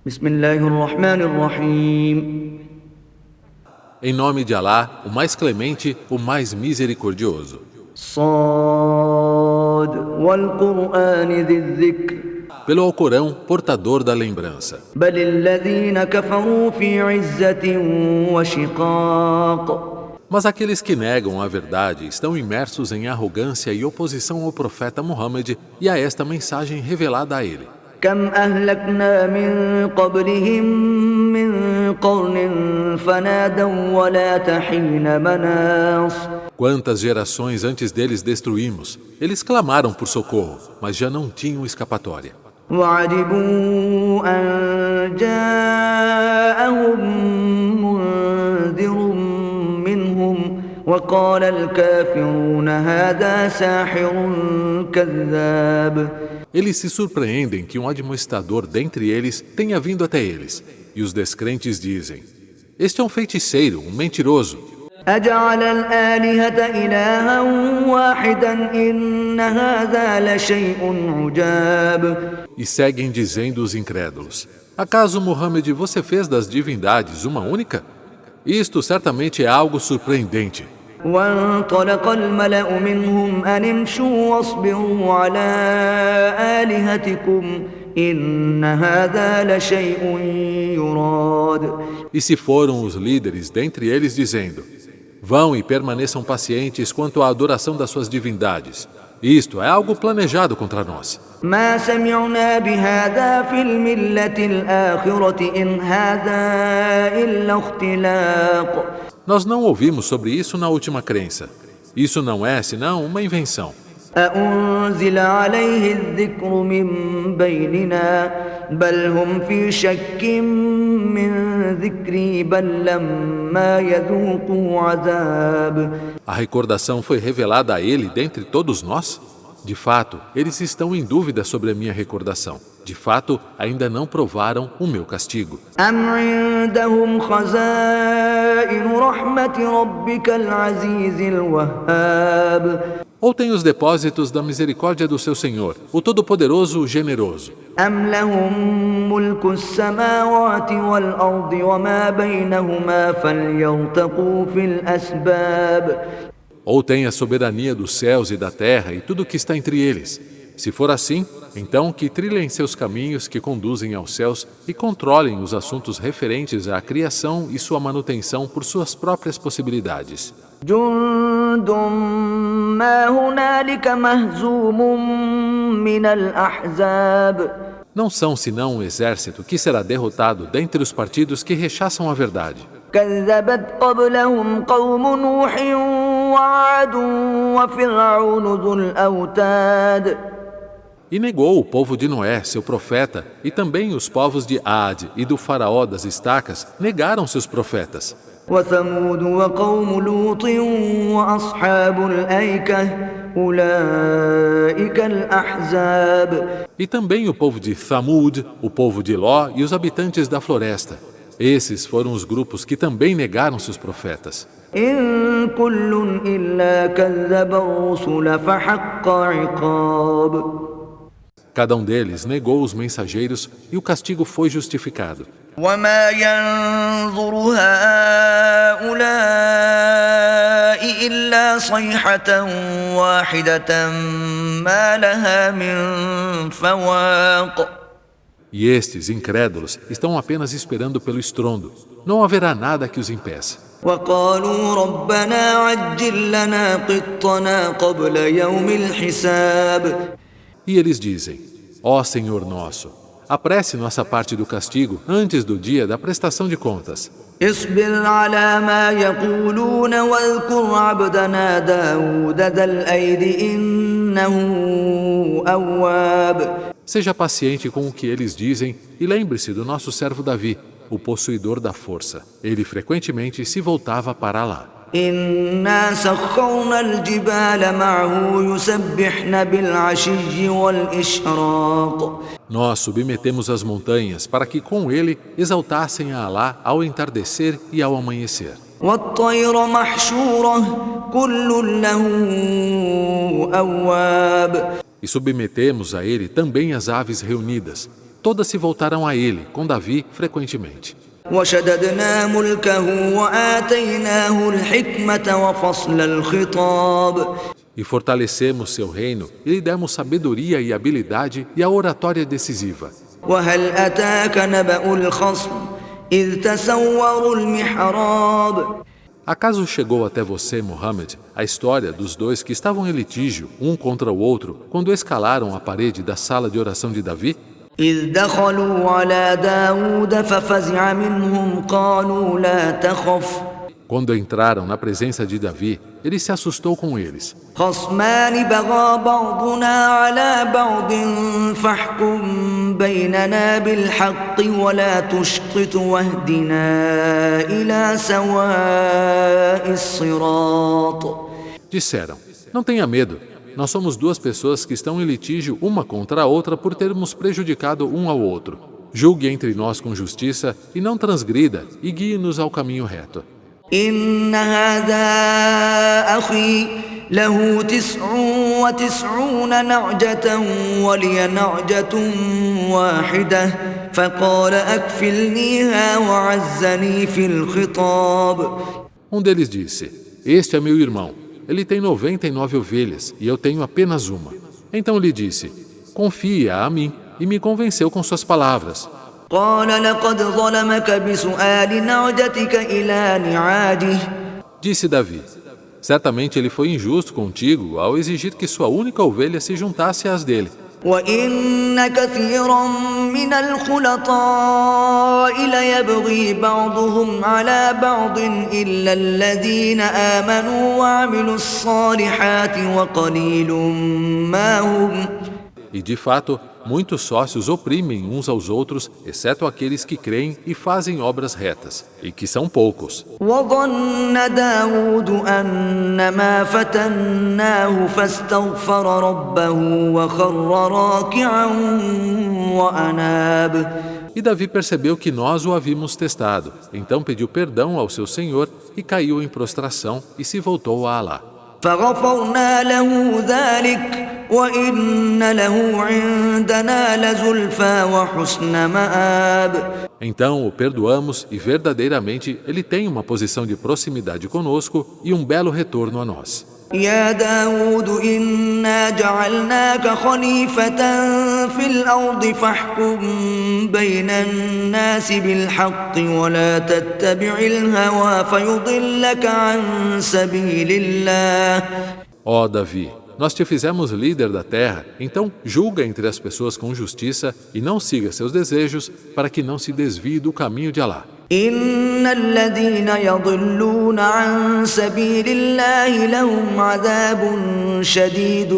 بسم الله الرحمن الرحيم. Em nome de Alá, o mais clemente, o mais misericordioso. صاد والقرآن ذي الذكر Pelo Alcorão, portador da lembrança. بل الذين كفروا في عزة وشقاق. Mas aqueles que negam a verdade estão imersos em arrogância e oposição ao profeta Muhammad e a esta mensagem revelada a ele. كم أهلكنا من قبلهم من قرن فنادوا ولا حين مناص. Quantas gerações antes deles destruímos? Eles clamaram por socorro, mas já não tinham escapatória. وعجبوا أن جاءهم منذر منهم وقال الكافرون هذا ساحر كذاب. Eles se surpreendem que um admoestador dentre eles tenha vindo até eles. E os descrentes dizem: este é um feiticeiro, um mentiroso. أجعل الآلهة إلها واحدا إن هذا لشيء عجاب. E seguem dizendo os incrédulos: acaso, Muhammad, você fez das divindades uma única? Isto certamente é algo surpreendente. وانطلق الملأ منهم أن امشوا واصبروا على آلهتكم إن هذا لشيء يراد. E se foram os líderes dentre eles dizendo: vão e permaneçam pacientes quanto à adoração das suas divindades. Isto é algo planejado contra nós. ما سمعنا بهذا في الملة الآخرة إن هذا إلا اختلاق. Nós não ouvimos sobre isso na última crença. Isso não é, senão, uma invenção. أأنزل عليه الذكر من بيننا بل هم في شك من ذكري بل لما يذوقوا عذاب. A recordação foi revelada a ele dentre todos nós? De fato, eles estão em dúvida sobre a minha recordação. De fato, ainda não provaram o meu castigo. أم عندهم خزائن رحمة ربك العزيز الوهاب. Ou tem os depósitos da misericórdia do seu Senhor, o Todo-Poderoso, Generoso. أم لهم ملك السماوات والأرض وما بينهما فليرتقوا في الأسباب. Ou tem a soberania dos céus e da terra e tudo o que está entre eles. Se for assim, então que trilhem seus caminhos que conduzem aos céus e controlem os assuntos referentes à criação e sua manutenção por suas próprias possibilidades. جند ما هنالك مهزوم من الأحزاب. Não são senão um exército que será derrotado dentre os partidos que rechaçam a verdade. كذبت قبلهم قوم نوح وعاد وفرعون ذو الأوتاد. E negou o povo de Noé, seu profeta, e também os povos de Ad e do faraó das estacas negaram seus profetas. وثمود وقوم لوط وأصحاب الأيكة أولئك الأحزاب. E também o povo de Thamud, o povo de Ló e os habitantes da floresta. Esses foram os grupos que também negaram seus profetas. إن كل إلا كذب الرسل فحق عقاب. Cada um deles negou os mensageiros e o castigo foi justificado. وما ينظر هؤلاء إلا صيحة واحدة ما لها من فواق. E estes, incrédulos, estão apenas esperando pelo estrondo. Não haverá nada que os impeça. وقالوا ربنا عجل لنا قطنا قبل يوم الحساب. E eles dizem: ó Senhor nosso, apresse nossa parte do castigo antes do dia da prestação de contas. اصبر على ما يقولون واذكر عبدنا داود ذا الأيد إنه أواب. Seja paciente com o que eles dizem e lembre-se do nosso servo Davi, o possuidor da força. Ele frequentemente se voltava para Alá. إنا سخرنا الجبال معه يسبحن بالعشي والإشراق. Nós submetemos as montanhas para que com ele exaltassem a Alá ao entardecer e ao amanhecer. والطير محشورة كل له أواب. E submetemos a ele também as aves reunidas. todas se voltaram a ele, com Davi frequentemente. وشددنا ملكه وآتيناه الحكمة وفصل الخطاب E fortalecemos seu reino, e lhe demos sabedoria e habilidade e a oratória decisiva. وهل أتاك نبأ الخصم إذ تسوروا المحراب Acaso chegou até você, Muhammad, a história dos dois que estavam em litígio, um contra o outro, quando escalaram a parede da sala de oração de Davi? إذ دخلوا على داود ففزع منهم قالوا لا تخف Quando entraram na presença de Davi, ele se assustou com eles. خصمان بغى بعضنا على بعض فاحكم بيننا بالحق ولا تشطط واهدنا إلى سواء الصراط Disseram, não tenha medo, nós somos duas pessoas que estão em litígio uma contra a outra por termos prejudicado um ao outro. Julgue entre nós com justiça e não transgrida e guie-nos ao caminho reto. إن هذا أخي له 99 نعجة ولي نعجة واحدة فقال أكفلنيها وعزني في الخطاب Um deles disse, este é meu irmão, ele tem 99 ovelhas e eu tenho apenas uma. Então lhe disse, confia a mim, e me convenceu com suas palavras. قال لقد ظلمك بسؤال نعجتك إلى نعاجه Disse Davi, certamente ele foi injusto contigo ao exigir que sua única ovelha se juntasse às dele. وإن كثيرا من الخلطاء ليبغي بعضهم على بعض إلا الذين آمنوا وعملوا الصالحات وقليل ما هم E de fato, muitos sócios oprimem uns aos outros, exceto aqueles que creem e fazem obras retas, e que são poucos. وظن داود أنما فتناه فاستغفر ربه وخر راكعا وأناب E Davi percebeu que nós o havíamos testado, então pediu perdão ao seu Senhor e caiu em prostração e se voltou a Alá. فغفرنا له ذلك وإن له عندنا لزلفى وحسن مآب Então o perdoamos e verdadeiramente ele tem uma posição de proximidade conosco e um belo retorno a nós. يا داود إنا جعلناك خليفة في الأرض فاحكم بين الناس بالحق ولا تتبع الهوى فيضلك عن سبيل الله Ó Davi, nós te fizemos líder da terra, então julga entre as pessoas com justiça e não siga seus desejos para que não se desvie do caminho de Alá. إن الذين يضلون عن سبيل الله لهم عذاب شديد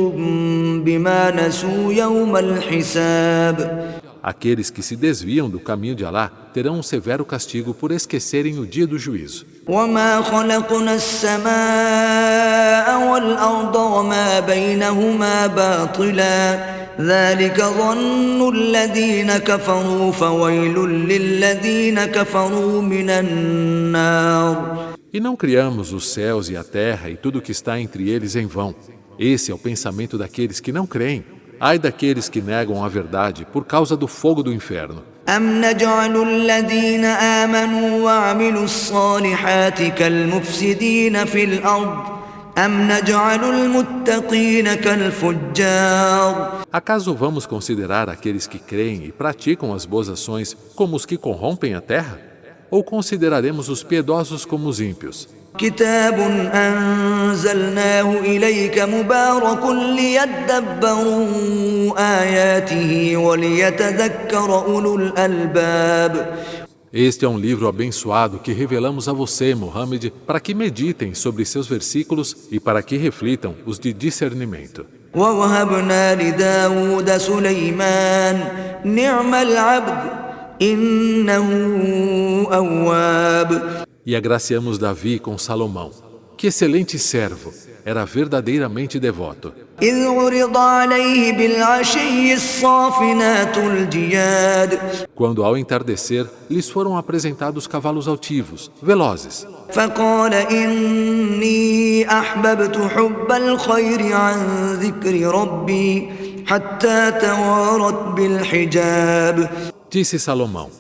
بما نسوا يوم الحساب Aqueles que se desviam do caminho de Alá terão um severo castigo por esquecerem o dia do juízo. وما خلقنا السماء والأرض وما بينهما باطلا ذلك ظن الذين كفروا فويل للذين كفروا من النار E não criamos os céus e a terra e tudo o que está entre eles em vão. Esse é o pensamento daqueles que não creem. Ai daqueles que negam a verdade por causa do fogo do inferno. أم نجعل الذين آمنوا وعملوا الصالحات كالمفسدين في الأرض أم نجعل المتقين كالفجار Acaso vamos considerar aqueles que creem e praticam as boas ações como os que corrompem a terra? Ou consideraremos os piedosos como os ímpios? كتاب أنزلناه إليك مبارك ليدبروا آياته وليتذكر أولو الألباب Este é um livro abençoado que revelamos a você, Muhammad, para que meditem sobre seus versículos e para que reflitam os de discernimento. ووهبنا لداود سليمان نعم العبد إنه أواب E agraciamos Davi com Salomão. Que excelente servo! Era verdadeiramente devoto. إذ عرض عليه بالعشي الصافنات الجياد Quando ao entardecer, lhes foram apresentados cavalos altivos, velozes. فقال إني أحببت حب الخير عن ذكر ربي حتى توارت بالحجاب. Disse Salomão: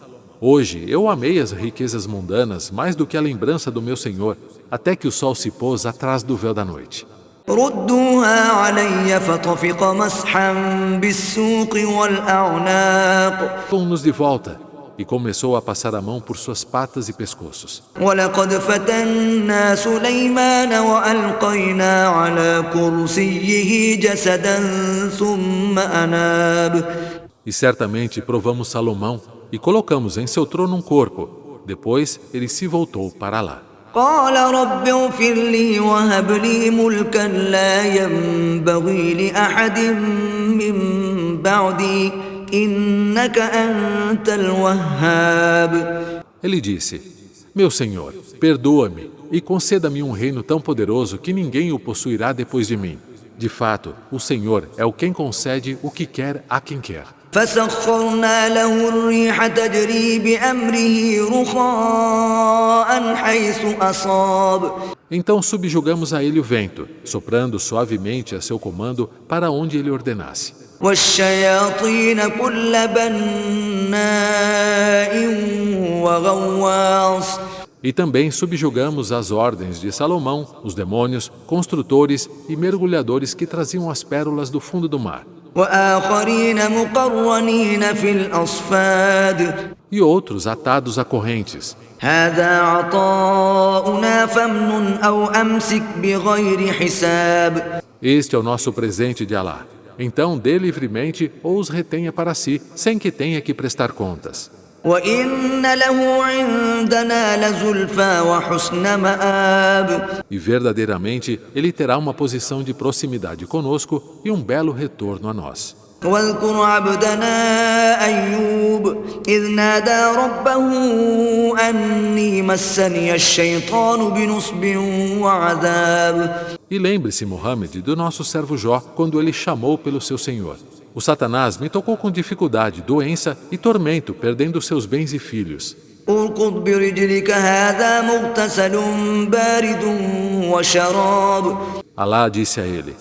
Hoje eu amei as riquezas mundanas mais do que a lembrança do meu Senhor, até que o sol se pôs atrás do véu da noite. ردوها علي فطفق مسحا بالسوق والأعناق. Pôm-nos de volta, e começou a passar a mão por suas patas e pescoços. ولقد فتنا سليمان وألقينا على كرسيه جسدا ثم أناب. E certamente provamos Salomão e colocamos em seu trono um corpo. Depois ele se voltou para lá. قال رب اغفر لي وهب لي ملكا لا ينبغي لأحد من بعدي إنك أنت الوهاب. Ele disse: Meu Senhor, perdoa-me e conceda-me um reino tão poderoso que ninguém o possuirá depois de mim. De fato, o Senhor é o quem concede o que quer a quem quer. فسخرنا له الريح تجري بأمره رخاء حيث أصاب. Então subjugamos a ele o vento, soprando suavemente a seu comando para onde ele ordenasse. والشياطين كل بناء وغواص. E também subjugamos as ordens de Salomão, os demônios, construtores e mergulhadores que traziam as pérolas do fundo do mar. وآخرين مقرنين في الأصفاد. E outros atados a correntes. هذا عطاؤنا فامنن أو أمسك بغير حساب. Este é o nosso presente de Alá. Então dê livremente ou os retenha para si, sem que tenha que prestar contas. وإن له عندنا لزلفى وحسن مآب. E verdadeiramente ele terá uma posição de proximidade conosco e um belo retorno a nós. واذكر عبدنا أيوب إذ نادى ربه أني مسني الشيطان بنصب وعذاب. E lembre-se, Muhammad, do nosso servo Jó, quando ele chamou pelo seu Senhor. O Satanás me tocou com dificuldade, doença e tormento, perdendo seus bens e filhos. اركض برجلك هذا مغتسل بارد وشراب. Alá disse a ele: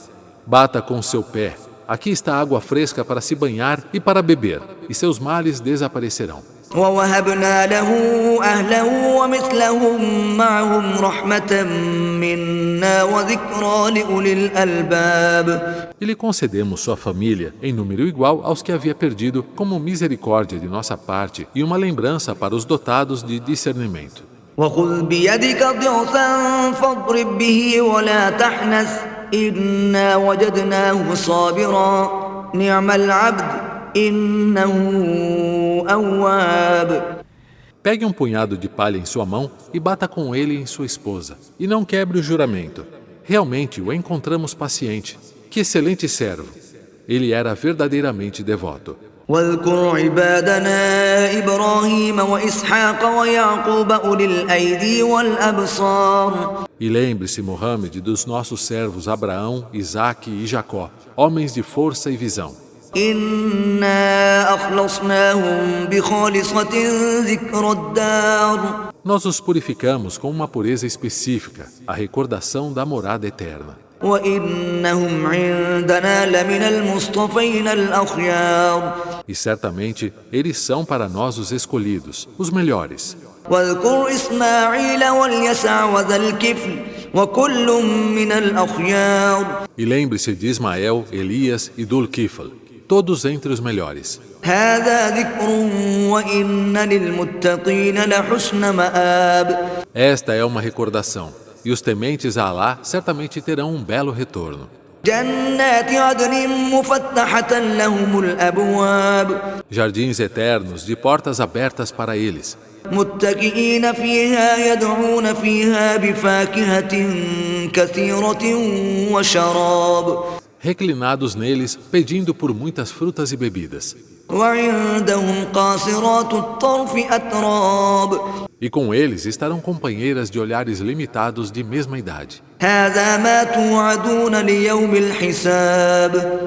Bata com seu pé. Aqui está água fresca para se banhar e para beber, e seus males desaparecerão. ووهبنا له أهله ومثلهم معهم رحمة منا وذكرى لأولي الألباب. E lhe concedemos sua família, em número igual aos que havia perdido, como misericórdia de nossa parte e uma lembrança para os dotados de discernimento. وخذ بيدك ضغثا فاضرب به ولا تحنث إنا وجدناه صابرا نعم العبد إنه أواب. Pegue um punhado de palha em sua mão e bata com ele em sua esposa, e não quebre o juramento. Realmente o encontramos paciente. Que excelente servo! Ele era verdadeiramente devoto. واذكر عبادنا إبراهيم وإسحاق ويعقوب أولي الأيدي والأبصار. E lembre-se, Muhammad, dos nossos servos Abraão, Isaque e Jacó, homens de força e visão. إنا أخلصناهم بخالصة ذكر الدار. Nós os purificamos com uma pureza específica, a recordação da morada eterna. وإنهم عندنا لمن المصطفين الأخيار. E certamente eles são para nós os escolhidos, os melhores. واذكر إسماعيل واليسع وذا الكفل وكل من الأخيار. E lembre-se de Ismael, Elias e Dul-Kifl, todos entre os melhores. هذا ذكر وإن للمتقين لحسن مآب. Esta é uma recordação, e os tementes a Alá certamente terão um belo retorno. جنات عدن مفتحة لهم الأبواب. Jardins eternos de portas abertas para eles. متكئين فيها يدعون فيها بفاكهة كثيرة وشراب. Reclinados neles, pedindo por muitas frutas e bebidas. وعندهم قاصرات الطرف أتراب. E com eles estarão companheiras de olhares limitados de mesma idade. هذا ما توعدون ليوم الحساب.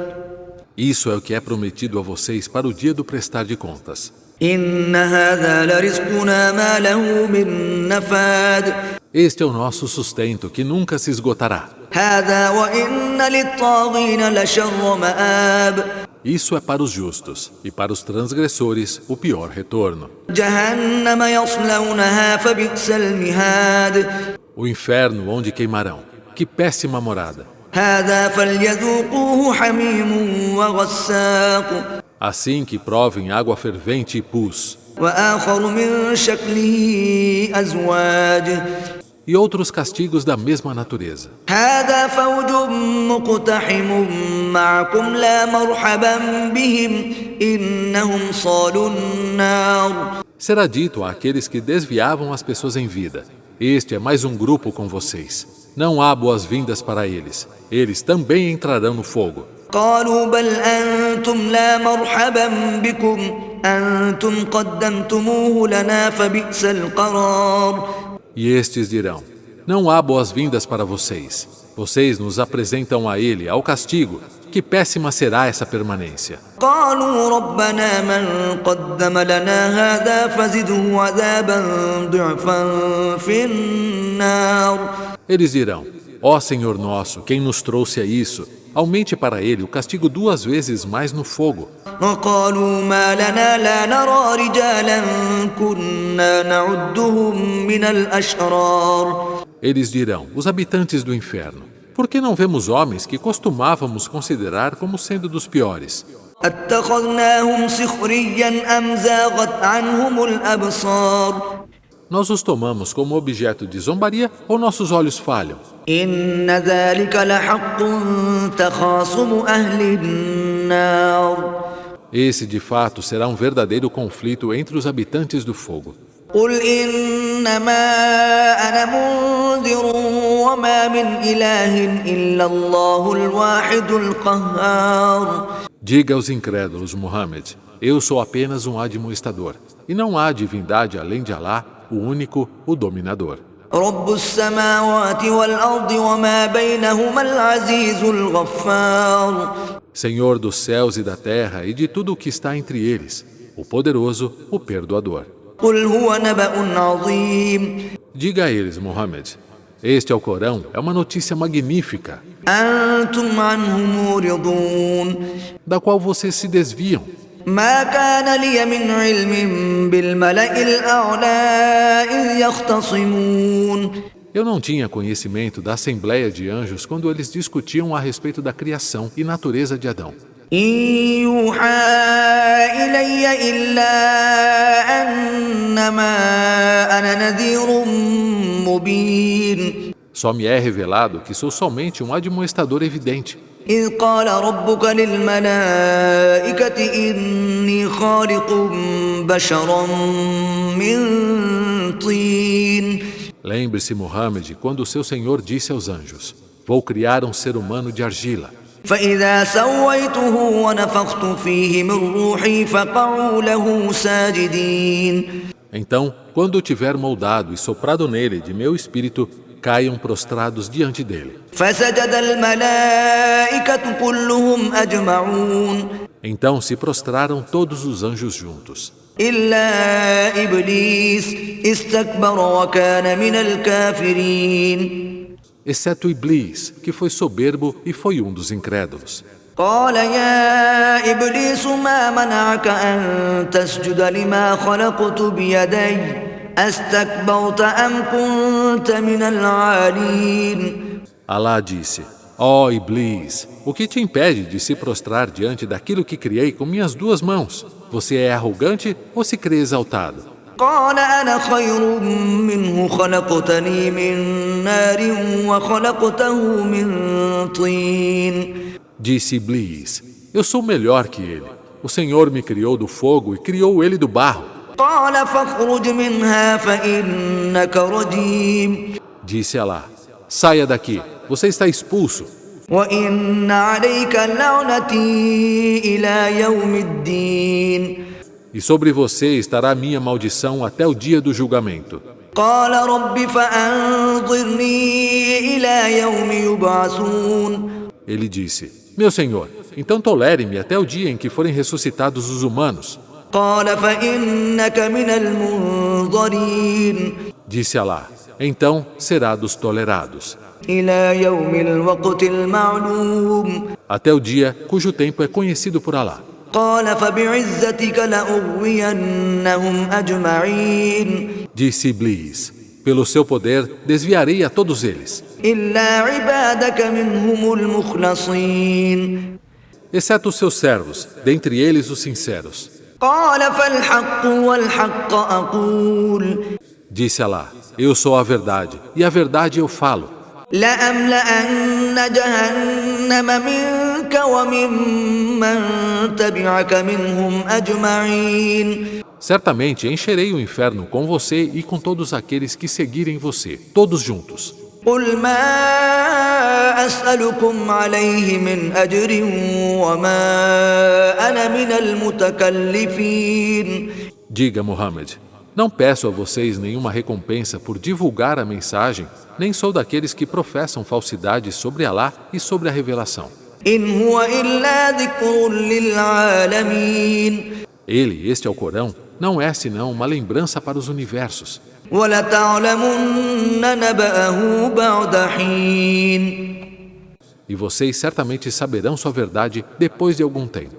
Isso é o que é prometido a vocês para o dia do prestar de contas. إن هذا لرزقنا ما له من نفاد. Este é o nosso sustento que nunca se esgotará. هذا وإن للطاغين لشر مآب. Isso é para os justos, e para os transgressores o pior retorno. جهنم يصلونها فبئس المهاد O inferno onde queimarão. Que péssima morada! هذا فليذوقوه حميم وغساق Assim que provem água fervente e pus, وآخر من شكله أزواج e outros castigos da mesma natureza. هذا فوج مقتحم معكم لا مرحبا بهم إنهم صالوا النار Será dito àqueles que desviavam as pessoas em vida: este é mais um grupo com vocês. Não há boas-vindas para eles. Eles também entrarão no fogo. قالوا بل أنتم لا مرحبا بكم أنتم قدمتموه لنا فبئس القرار E estes dirão: não há boas-vindas para vocês. Vocês nos apresentam a ele, ao castigo. Que péssima será essa permanência. قالوا ربنا من قدم لنا هذا فزده عذابا ضعفا في النار Eles dirão: ó Senhor nosso, quem nos trouxe a isso, aumente para ele o castigo 2 vezes mais no fogo. وقالوا ما لنا لا نرى رجالا كنا نعدهم من الأشرار Eles dirão: os habitantes do inferno, por que não vemos homens que costumávamos considerar como sendo dos piores? اتخذناهم سخريا أم زاغت عنهم الأبصار Nós os tomamos como objeto de zombaria ou nossos olhos falham? إن ذلك لحق تخاصم أهل النار Esse, de fato, será um verdadeiro conflito entre os habitantes do fogo. قل إنما أنا منذر وما من إله إلا الله الواحد القهار Diga aos incrédulos, Muhammad, eu sou apenas um admoestador, e não há divindade além de Alá, o único, o dominador. رب السماوات والأرض وما بينهما العزيز الغفار Senhor dos céus e da terra e de tudo o que está entre eles, o poderoso, o perdoador. قل هو نبأ عظيم Diga a eles, Muhammad, este Alcorão é uma notícia magnífica, أنتم عنه معرضون da qual vocês se desviam. ما كان لي من علم بالملأ الأعلى إذ يختصمون Eu não tinha conhecimento da Assembleia de Anjos quando eles discutiam a respeito da criação e natureza de Adão. إن يوحى إلي إلا أنما أنا نذير مبين Só me é revelado que sou somente um admoestador evidente. إذ قال ربك للملائكة إني خالق بشرا من طين Lembre-se, Muhammad, quando o seu Senhor disse aos anjos: vou criar um ser humano de argila. فإذا سويته ونفخت فيه من روحي فقعوا له ساجدين Então, quando o tiver moldado e soprado nele de meu espírito, caiam prostrados diante dele. فسجد الملائكة كلهم أجمعون Então se prostraram todos os anjos juntos, إلا إبليس استكبر وكان من الكافرين exceto Iblis, que foi soberbo e foi um dos incrédulos. قال يا إبليس ما منعك أن تسجد لما خلقت بيدي أستكبرت أم كنت من العالين Alá disse: ó Iblis, o que te impede de se prostrar diante daquilo que criei com minhas 2 mãos? Você é arrogante ou se crê exaltado? قال أنا خير منه خلقتني من نار وخلقته من طين Disse Iblis: eu sou melhor que ele. O Senhor me criou do fogo e criou ele do barro. قال فاخرج منها فإنك رجيم Disse Alá: saia daqui, você está expulso. وإن عليك لعنتي إلى يوم الدين E sobre você estará minha maldição até o dia do julgamento. قال رب فأنظرني إلى يوم يبعثون Ele disse: meu Senhor, então tolere-me até o dia em que forem ressuscitados os humanos. قال فإنك من المنظرين Disse Alá: então será dos tolerados. إلى يوم الوقت المعلوم até o dia cujo tempo é conhecido por Alá. قال فبعزتك لأغوينهم أجمعين Disse Iblis: pelo seu poder desviarei a todos eles, إلا عبادك منهم المخلصين exceto os seus servos, dentre eles os sinceros. قال فالحق والحق أقول Disse Alá: eu sou a verdade, e a verdade eu falo. لأملأن جهنم منك وممن تبعك منهم أجمعين Certamente encherei o inferno com você e com todos aqueles que seguirem você, todos juntos. قل ما أسألكم عليه من أجر وما أنا من المتكلفين Diga, Muhammad, não peço a vocês nenhuma recompensa por divulgar a mensagem, nem sou daqueles que professam falsidade sobre Alá e sobre a revelação. إن هو إلا ذكر للعالمين Ele, este Alcorão, não é senão uma lembrança para os universos. ولتعلمن نبأه بعد حين E vocês certamente saberão sua verdade depois de algum tempo.